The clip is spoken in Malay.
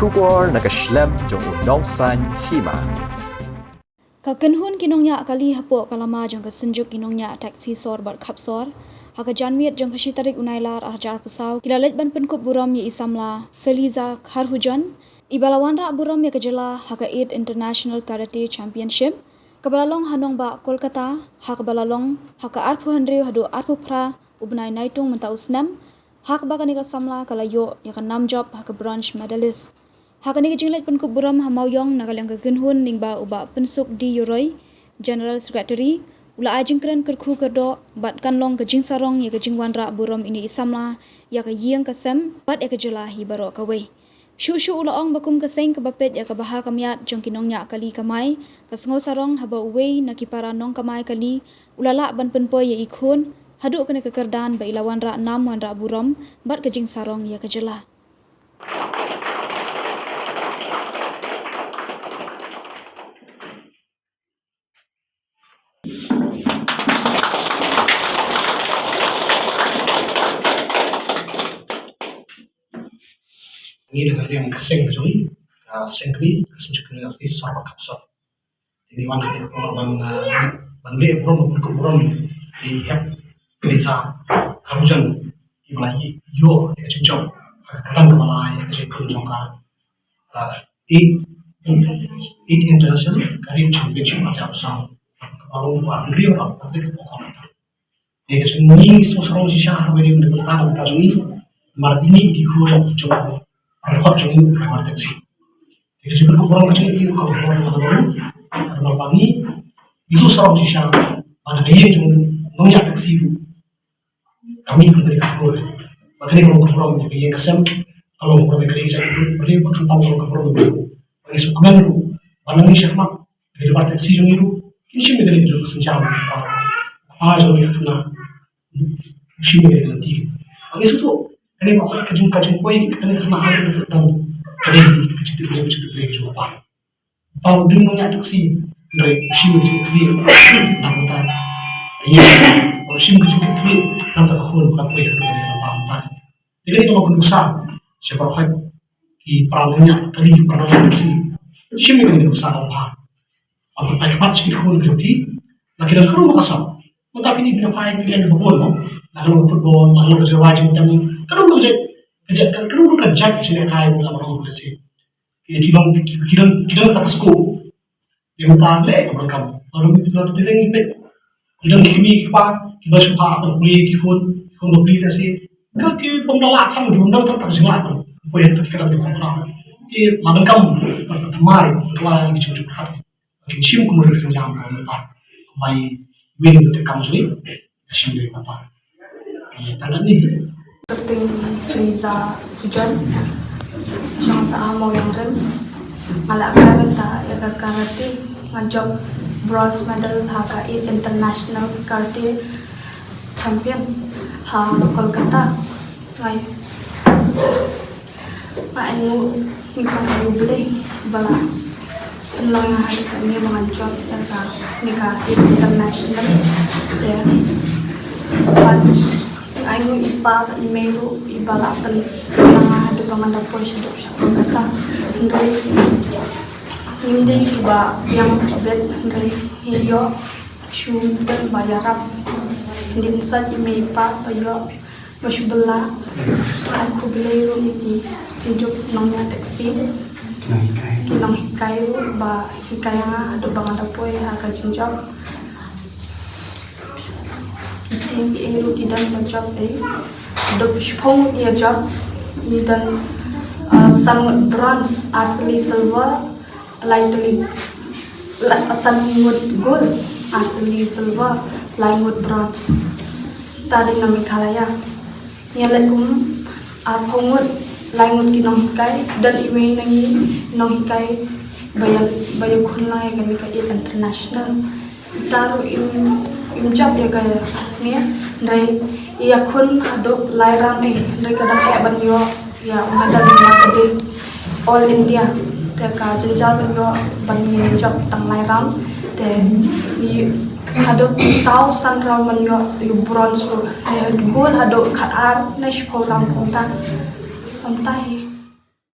Shukor nakaslem jong unongsan hima. Kakenhun kinongnya kali hapo kalama jong kasenjuk kinongnya taksi sor bar kapsor. Haka janmiat jong kasitarik unailar arjar pesau. Kilalet ban penkup buram ye isamla Feliza Kharhujan. Ibalawan ra buram ye kejela haka 8 International Karate Championship. Kabalalong hanong ba Kolkata. Haka balalong haka arpu handriu hadu arpu pra ubnai naitung menta usnam. Haka baka nika samla kalayo yaka 6 job haka bronze medalist. Hakani kejinglet penkup buram hamauyong nagalang kegenhun ningba uba pensuk di Yoroi General Secretary ula ajing keren kerku kerdo bat kanlong kejing sarong ya kejing wanra buram ini isamla ya ka yeng kasem bat ya kejelahi baro kawe shu ula ong bakum kaseng kebapet ya kabaha kamiat jong kinongnya kali kamai kasngo sarong haba uwe nakipara nong kamai kali ulala ban penpoy ya ikhun haduk kene kekerdan ba ilawan ra 6 wanra buram bat kejing sarong ya kejelah. Ini dengan yang keseng kejui, keseng kiri, kesenjuk kiri nanti sorok kapsol. Jadi mana dia korban bandel buron buron di hep kelisa karujan ibulai yo yang cincong, kadang kepala yang cincong jongka. Eight international karate championship ada usang. Kalau bandel orang bandel pokok. Jadi ini seorang sisya yang berbentar dengan kajui, mar ini dikurai jauh. Rekod jauh lewat taksi. Jika jika kurang kecil itu kalau kurang terlalu, kalau pagi itu serang sisa pada gaya jauh nongnya taksi itu kami kembali ke kurang. Makanya kalau kurang jadi yang kesem kalau kurang kerja jadi beri bahkan tahu kalau kurang itu. Bagi sukaman itu, mana ni siapa di lewat taksi jauh itu ini sih mereka itu kesenjangan. Jauh yang kena, sih mereka nanti. Bagi itu ini makanya kajung koi kan sama ada dan jadi kecil juga pak. Kalau dia nanya taksi dari musim kecil nampak iya musim kecil nampak kahul bukan koi ada nampak. Jadi kalau kedusa siapa orang ki perannya kali perannya taksi musim ini kedusa apa apa pakai sih kahul joki lagi dalam kerumuh kasar. Tetapi ini binafai yang berbol, lalu football, lalu kerja wajib dan kalau kerja jadi kaya dalam orang polisi. Kita tak sekolah, yang tak leh berkam. Lalu kita tinggi bet, kita kimi kita suka apa kuliah kita beli nasi. Kalau kita pemdalakan, tak jenglak. Boleh kita kira lebih konkret. Di ladang kamu, temari, kalau kita cukup hati. Mungkin siapa kemudian senjam kalau tak kembali. Win untuk kamu sendiri, asyik dari apa? Tangan ni. Seperti Feliza Hujan, yang sama yang rem, malah karata ya karate, ngajak bronze medal haka international karate champion ha Kolkata, ngai, anu ikut beli bala. Penolong yang hari kami mengajar nikah international ya ayu ipa imelu ibalapan yang ada pemandang polisi dok kata dari ini iba yang bed dari hiyo dan bayarap hindi saat imeipa bayo masyubala aku beliau ini sejuk nongnya taksi kinang hikayu ba hikaya nga ada bang ada poe haka jinjab kiting elu kidan majab ada shpong dia job dan sangat bronze artillery silver lightly sangat gold artillery silver lightwood bronze tadi nami kalaya nyalakum arphongud laingon kinong hikay dan iwe nangi nong hikay bayag kunlay kami ka international taro imjab ya kaya niya ndray iya kun hado layram ndray kadang kaya banyo ya umadal makading all India te ka jenjal banyo banyo job tang layram te ni hado saw sanraw banyo yung bronze te gold hado kaar na shkolam punta Pantay.